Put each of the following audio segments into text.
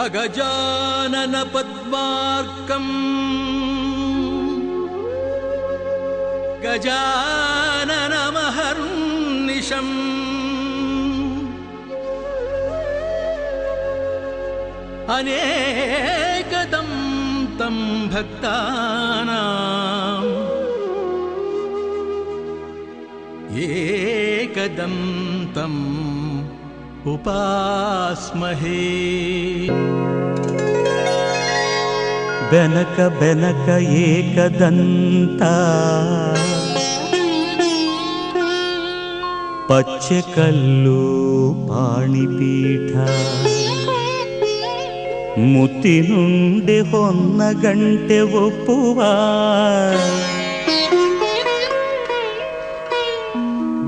अगजानन पद्मार्कम् गजाननमहर्निशम् अनेकदं तं भक्तानां एकदं तम् उपास्महे। ಬೆನಕ ಬೆನಕ ಏಕದಂತ ಪಚ್ಚೆಕಲ್ಲು ಪಾಣಿಪೀಠ ಮುತ್ತಿನುಂಡೆ ಹೊನ್ನ ಗಂಟೆ ಒಪ್ಪುವ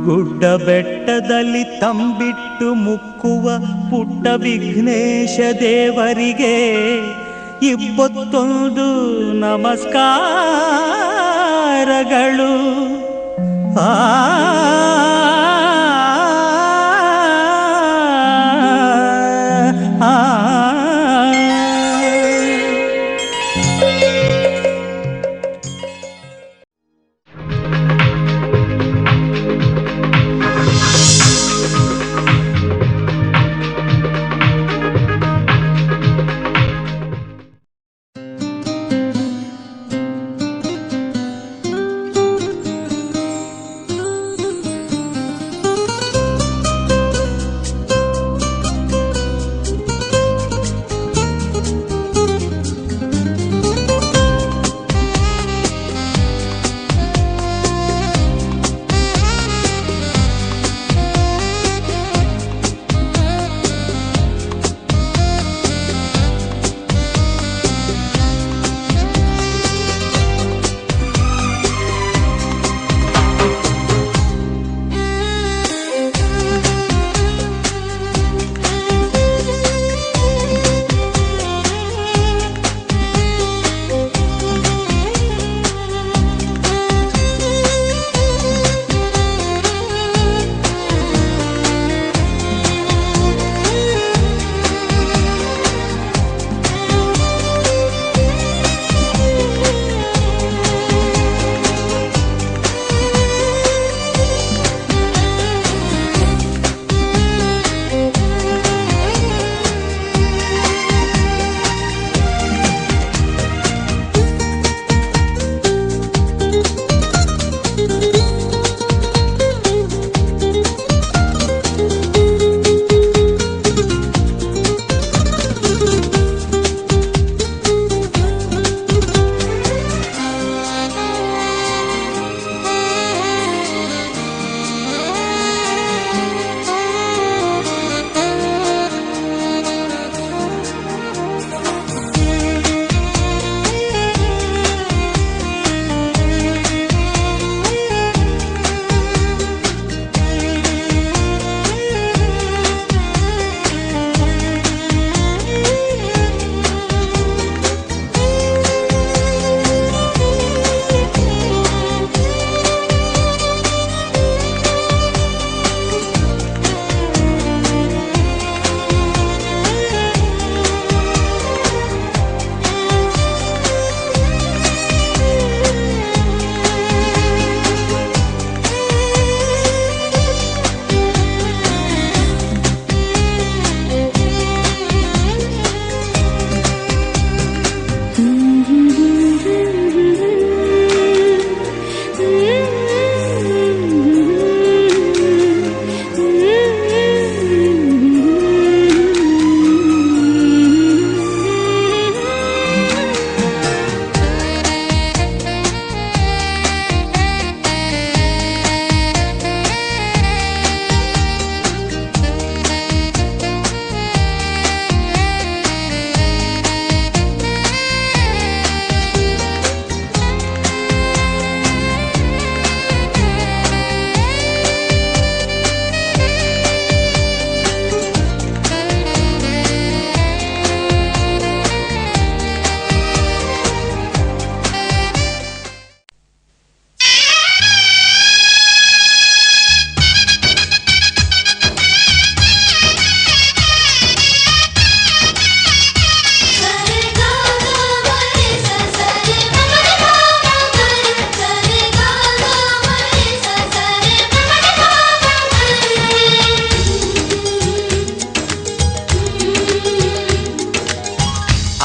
ಗುಡ್ಡ ಬೆಟ್ಟದಲ್ಲಿ ತಂಬಿಟ್ಟು ಮುಕ್ಕುವ ಪುಟ್ಟ ವಿಘ್ನೇಶ ದೇವರಿಗೆ ಇಪ್ಪತ್ತೊಂದು ನಮಸ್ಕಾರಗಳು. ಆ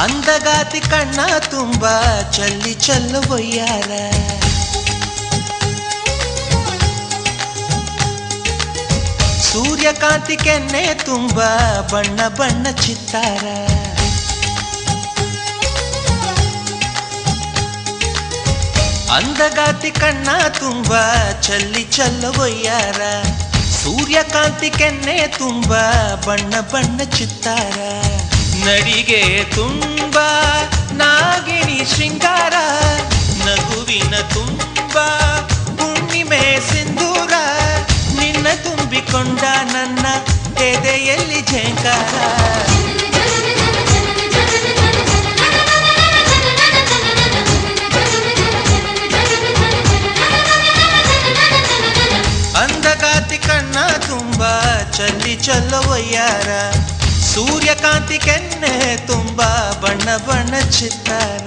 ಅಂದಗಾತಿ ಕಣ್ಣ ತುಂಬ ಚಲ್ಲಿ ಚೆಲ್ಲುವಯ್ಯಾರ, ಸೂರ್ಯಕಾಂತಿ ಕೆನ್ನೆ ತುಂಬ ಬಣ್ಣ ಬಣ್ಣ ಚಿತ್ತಾರ, ಅಂದಗಾತಿ ಕಣ್ಣ ತುಂಬ ಚಲ್ಲಿ ಚೆಲ್ಲುವಯ್ಯಾರ, ಸೂರ್ಯಕಾಂತಿ ಕೆನ್ನೆ ತುಂಬ ಬಣ್ಣ ಬಣ್ಣ ಚಿತ್ತಾರ, ನಡಿಗೆ ತುಂಬ ನಾಗಿಣಿ ಶೃಂಗಾರ, ನಗುವಿನ ತುಂಬ ಹುಣ್ಣಿಮೆ ಸಿಂಧೂರ, ನಿನ್ನ ತುಂಬಿಕೊಂಡ ನನ್ನ ಎದೆಯಲ್ಲಿ ಝೇಂಕಾರ, ಅಂದಗಾತಿ ಕಣ್ಣ ತುಂಬ ಚಲ್ಲಿ ಚೆಲ್ಲುವಯ್ಯಾರ, ಸೂರ್ಯಕಾಂತಿ ಕೆನ್ನೆ ತುಂಬ ಬಣ್ಣ ಬಣ್ಣ ಚಿತ್ತಾರ.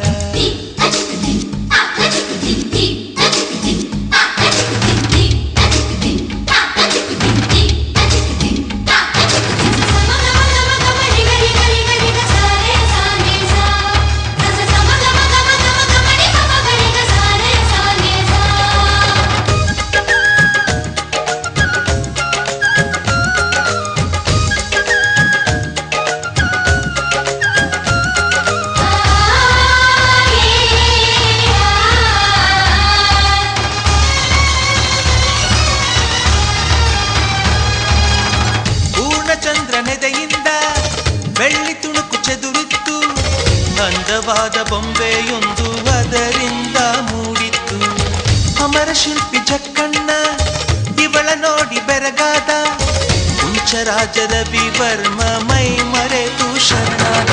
ಚಂದ್ರನೆದೆಯಿಂದ ಬೆಳ್ಳಿ ತುಣುಕು ಚೆದುರಿತ್ತು, ಅಂದವಾದ ಬೊಂಬೆಯೊಂದು ಅದರಿಂದ ಮೂಡಿತ್ತು, ಅಮರ ಶಿಲ್ಪಿ ಜಕ್ಕಣ್ಣ ಇವಳ ನೋಡಿ ಬೆರಗಾದ, ಕುಂಚರಾಜದ ಬಿವರ್ಮ ಮೈ ಮರೆತು ಶರಣಾದ,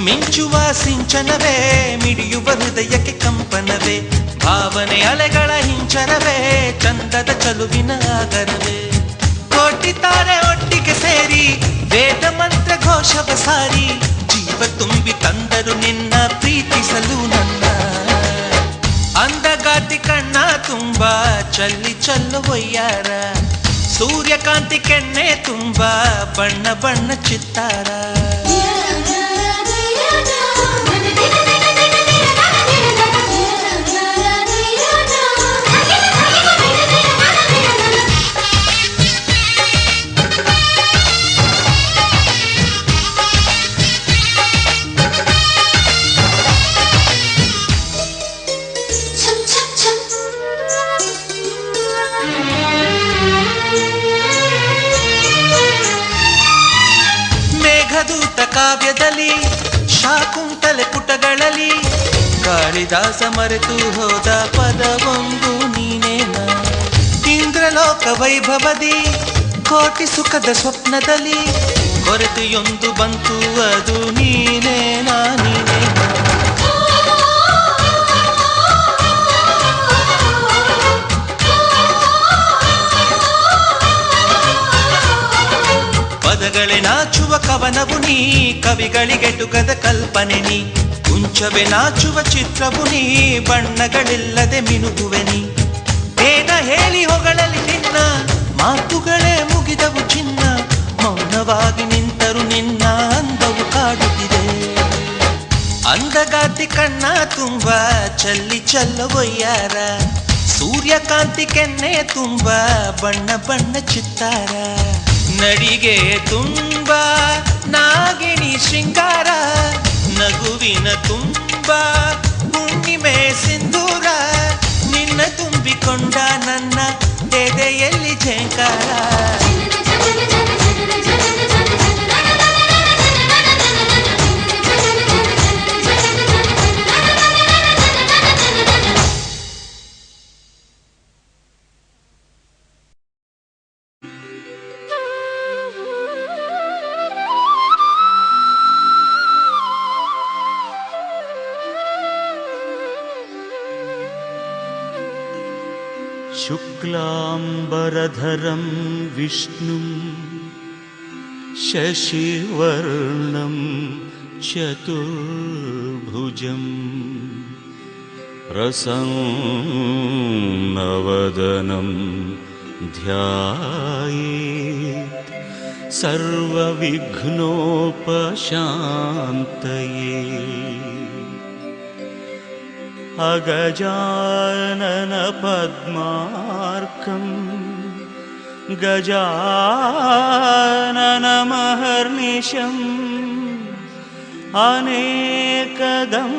ಮಿಂಚುವ ಸಿಂಚನವೇ ಮಿಡಿಯುವ ಹೃದಯಕ್ಕೆ ಕಂಪನವೇ, ಭಾವನೆ ಅಲೆಗಳ ಹಿಂಚರವೇ ಚಂದದ ಚಲುವಿನ ಆಗರವೇ, ಕೋಟಿ ತಾರೆ ಒಟ್ಟಿಗೆ ಸೇರಿ ವೇದ ಮಂತ್ರ ಘೋಷವ ಸಾರಿ, ಜೀವ ತುಂಬಿ ತಂದರು ನಿನ್ನ ಪ್ರೀತಿಸಲು ನನ್ನ, ಅಂದಗಾತಿ ಕಣ್ಣ ತುಂಬ ಚಲ್ಲಿ ಚೆಲ್ಲುವಯ್ಯಾರ, ಸೂರ್ಯಕಾಂತಿ ಕೆನ್ನೆ ತುಂಬ ಬಣ್ಣ ಬಣ್ಣ ಚಿತ್ತಾರ. ಮೇಘದೂತ ಕಾವ್ಯದಲ್ಲಿ ಶಾಕುಂತಲೆ ಪುಟಗಳಲ್ಲಿ ಕಾಳಿದಾಸ ಮರೆತು ಹೋದ ಪದವೊಂದು ನೀನೇನ, ಇಂದ್ರಲೋಕ ವೈಭವದಿ ಕೋಟಿ ಸುಖದ ಸ್ವಪ್ನದಲ್ಲಿ ಕೊರತೆಯೊಂದು ಬಂತು ಅದು ನೀನೇನಾ ನೀನೇನ, ಪದಗಳೇ ನಾಚುವ ಕವನವು ನೀ, ಕವಿಗಳಿಗೆಟುಕದ ಕಲ್ಪನೆ ನೀ, ಕುಂಚವೇ ನಾಚುವ ಚಿತ್ರವು ನೀ, ಬಣ್ಣಗಳಿಲ್ಲದೆ ಮಿನುಗುವೆ ನೀ, ಏನ ಹೇಳಿ ಹೊಗಳಲಿ ನಿನ್ನ ಮಾತುಗಳೇ ಮುಗಿದವು ಚಿನ್ನ, ಮೌನವಾಗಿ ನಿಂತರು ನಿನ್ನ ಅಂದವು ಕಾಡುತ್ತಿದೆ, ಅಂದಗಾತಿ ಕಣ್ಣ ತುಂಬ ಚಲ್ಲಿ ಚೆಲ್ಲುವಯ್ಯಾರ, ಸೂರ್ಯಕಾಂತಿ ಕೆನ್ನೆ ತುಂಬ ಬಣ್ಣ ಬಣ್ಣ ಚಿತ್ತಾರ, ನಡಿಗೆ ತುಂಬ ನಾಗಿಣಿ ಶೃಂಗಾರ, ನಗುವಿನ ತುಂಬ ಹುಣ್ಣಿಮೆ ಸಿಂಧೂರ, ನಿನ್ನ ತುಂಬಿಕೊಂಡ ನನ್ನ ಎದೆಯಲ್ಲಿ ಝೇಂಕಾರ. शुक्लाम्बरधरं विष्णुं शशिवर्णं चतुर्भुजं प्रसन्नवदनं ध्यायेत् सर्वविघ्नोपशान्तये अगजाननपद्मार्कं गजाननमहर्निशम् अनेकदं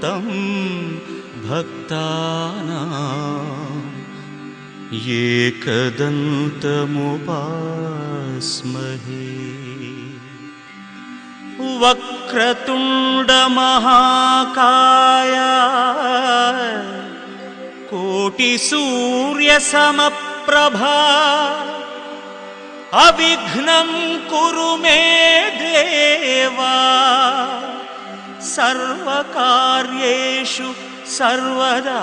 तं भक्तानाम् एकदन्तमुपास्महे वक्रतुण्डमहाकाय कोटिसूर्यसमप्रभा अविघ्नं कुरु मे देवा सर्वकार्येषु सर्वदा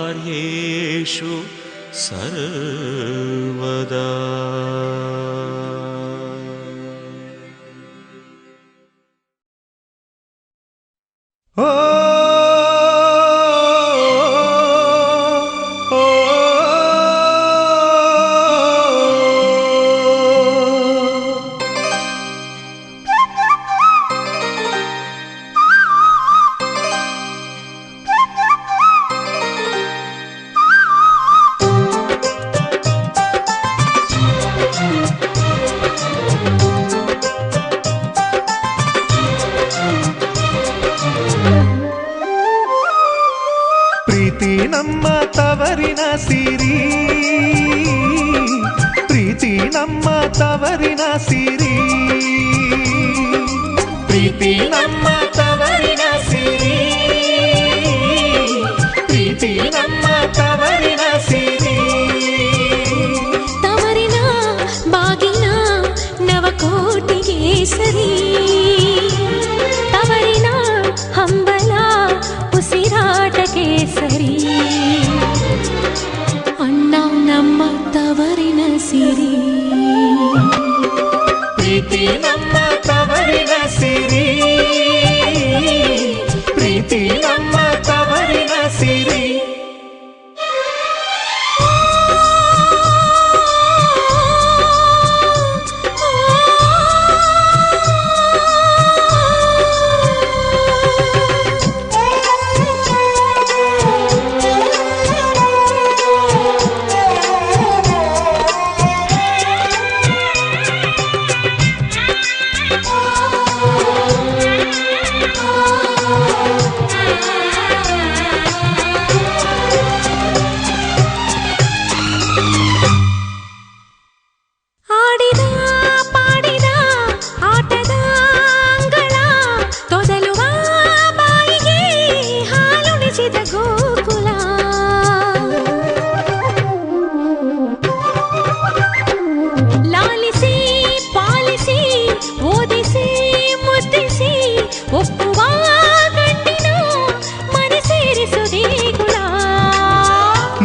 सर्वकार्येषु सर्वदा। ओ ಪ್ರೀತಿ ನಮ್ಮ ತವರಿನ ಸಿರಿ, ಪ್ರೀತಿ ನಮ್ಮ ತವರಿನ ಸಿರಿ, ಪ್ರೀತಿ ನಮ್ಮ ತವರಿನ ಸಿರಿ, ಪ್ರೀತಿ ನಮ್ಮ ತವರಿನ ಸಿರಿ. ತವರಿನ ಬಾಗಿನ ನವಕೋಟಿಗೆ ಸರಿ, ತವರಿನ ಹಂಬಲ ಉಸಿರಾಟಕ್ಕೆ ಸರಿ. ಅಣ್ಣ ನಮ್ಮ ತವರಿನ ಸಿರಿ, ಪ್ರೀತಿ ನಮ್ಮ ತವರಿನ ಸಿರಿ, ಪ್ರೀತಿ ನಮ್ಮ ತವರಿನ ಸಿರಿ.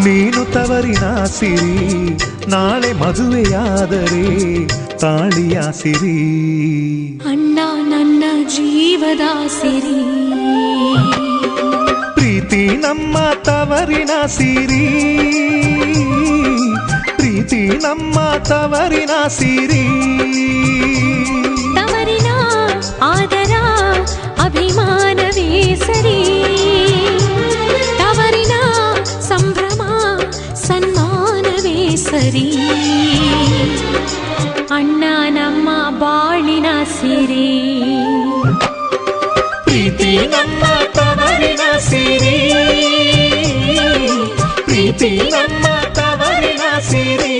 ನೀನು ತವರಿನ ಸಿರಿ, ನಾಳೆ ಮದುವೆಯಾದರೆ ತಾಳಿಯ ಸಿರಿ. ಅಣ್ಣ ನನ್ನ ಜೀವದ ಸಿರಿ, ಪ್ರೀತಿ ನಮ್ಮ ತವರಿನ ಸಿರಿ, ಪ್ರೀತಿ ನಮ್ಮ ತವರಿನ ಸಿರಿ. ತವರಿನ ಆದರ ಅಭಿಮಾನವೇ ಸರಿ, ತವರಿನ ಸಂಭ್ರಮ ಸನ್ಮಾನವೇ ಸರಿ. ಅಣ್ಣ ನಮ್ಮ ಬಾಳಿನ ಸಿರಿ, ಪ್ರೀತಿ ನಮ್ಮ ತವರಿನ ಸಿರಿ, ಪ್ರೀತಿ ನಮ್ಮ ತವರಿನ ಸಿರಿ.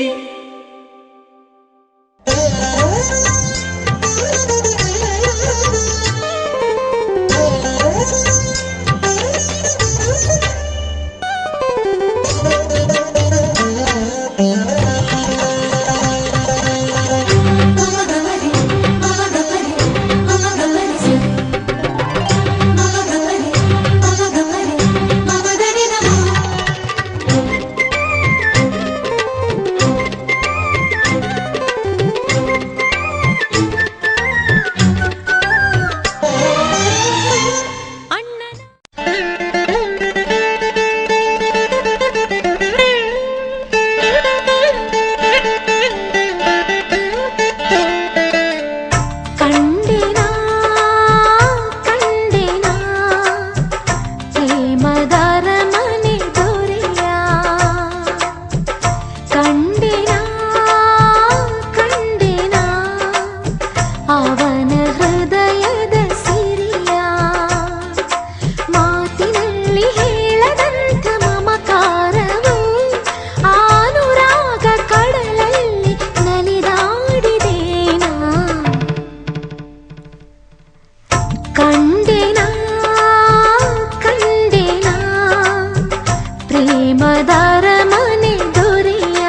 ಪ್ರೇಮದಾರ ಮನೆ ದೊರೆಯ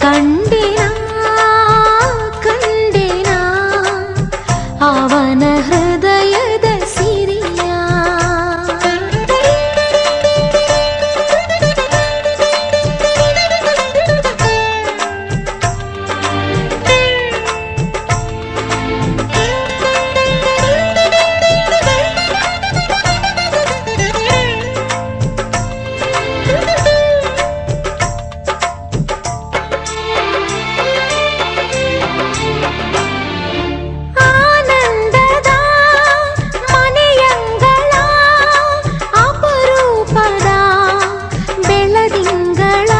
ಕಂಡೆನ ಕಂಡೆನ ಅವನ ಹೃದಯದ ಸಿರಿಯ ಆನಂದದ ಮನೆಯಂಗಳ ಅಪರೂಪದ ಬೆಳದಿಂಗಳ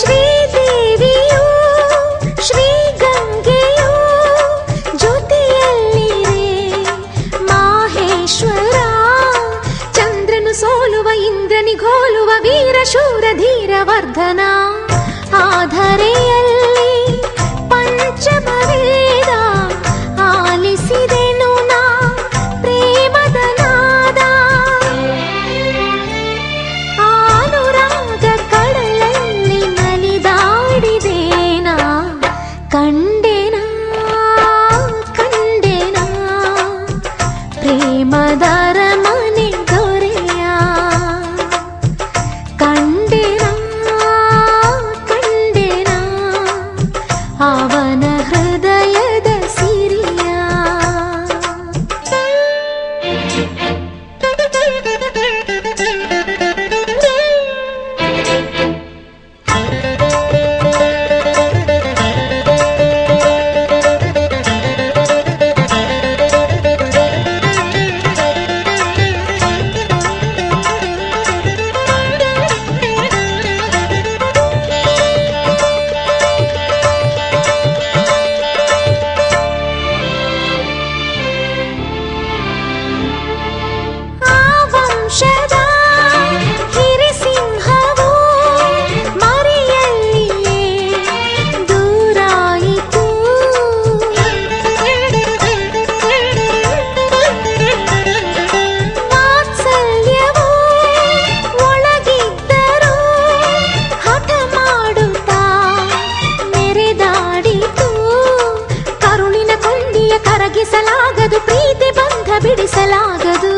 ಶ್ರೀದೇವಿಯು ಶ್ರೀಗಂಗೆಯು ಜೊತೆಯಲ್ಲಿರೆ ಮಾಹೇಶ್ವರ ಚಂದ್ರನು ಸೋಲುವ ಇಂದ್ರನಿಗೋಲುವ ವೀರ ಶೂರ ಧೀರ ವರ್ಧನ ಆಧರೆಯಲ್ಲಿ ಪಂಚಮ ವೇದ ಆಲಿಸಿದೆನು ನಾ ಪ್ರೇಮದ ನಾದ ಆನುರಾಗ ಕಡಲಲ್ಲಿ ನಲಿದಾಡಿದೇನಾ ಕಂಡೆನಾ ಕಂಡೆನಾ ಪ್ರೇಮದಾರ ಮನೆ ದೊರೆಯ ಕಂಡೆನಾ ಕಂಡೆನಾ ಅವನ ಹೃದಯದ ಸಿರಿಯ ಆ ವಂಶದ ಹಿರಿಸಿಂಹವು ಮರೆಯಲ್ಲಿಯೇ ದೂರಾಯಿತು ವಾತ್ಸಲ್ಯವು ಒಳಗಿದ್ದರೂ ಹಠ ಮಾಡುತ್ತಾ ಮೆರೆದಾಡಿತು ಕರುಳಿನ ಕೊಂಡಿಯ ಕರಗಿಸಲಾಗದು ಪ್ರೀತಿ ಬಂಧ ಬಿಡಿಸಲಾಗದು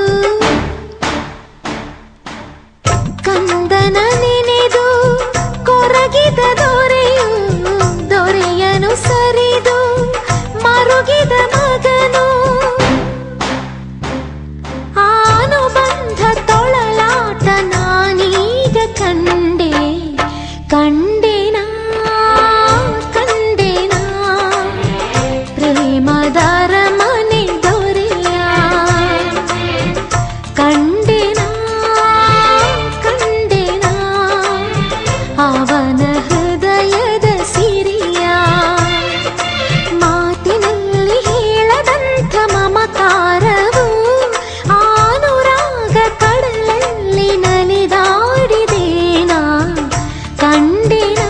ಕಂದನ ನೆನೆದು ಕೊರಗಿದ ದೊರೆಯನು ಸರಿದು ಮರುಗಿದ ಮಗನು ಆನುಬಂಧ ತೊಳಲಾಟ ನಾನೀಗ ಕಂಡೆ ಕಂಡೆನಾ ಕಂಡೆನಾ ಪ್ರೇಮದಾರ ಮನೆ ದೊರೆಯ ಕಂಡೆನಾ ಕಂಡೆನಾ ಅವನ ಹೃದಯದ ಸಿರಿಯ ಮಾತಿನಲ್ಲಿ ಹೇಳದಂಥ ಮಮಕಾರವು ಆನುರಾಗ ಕಡಲಲ್ಲಿ ನಲಿದಾಡಿದೇನಾ ಕಂಡೆನಾ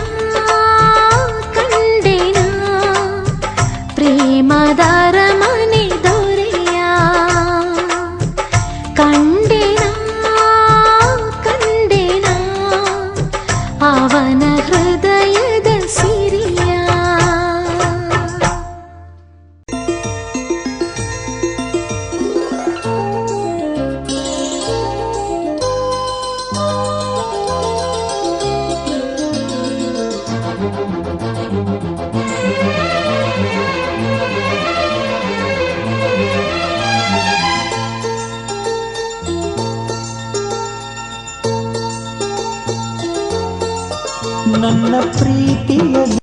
ಕಂಡೆನಾ ಪ್ರೇಮದಾರ ಮನೆ ದೊರೆಯ ಕಂಡೆನಾ ಕಂಡೆನಾ ಅವನ ಹೃದಯದ ಸಿರಿಯ ನನ್ನ ಪ್ರೀತಿಯ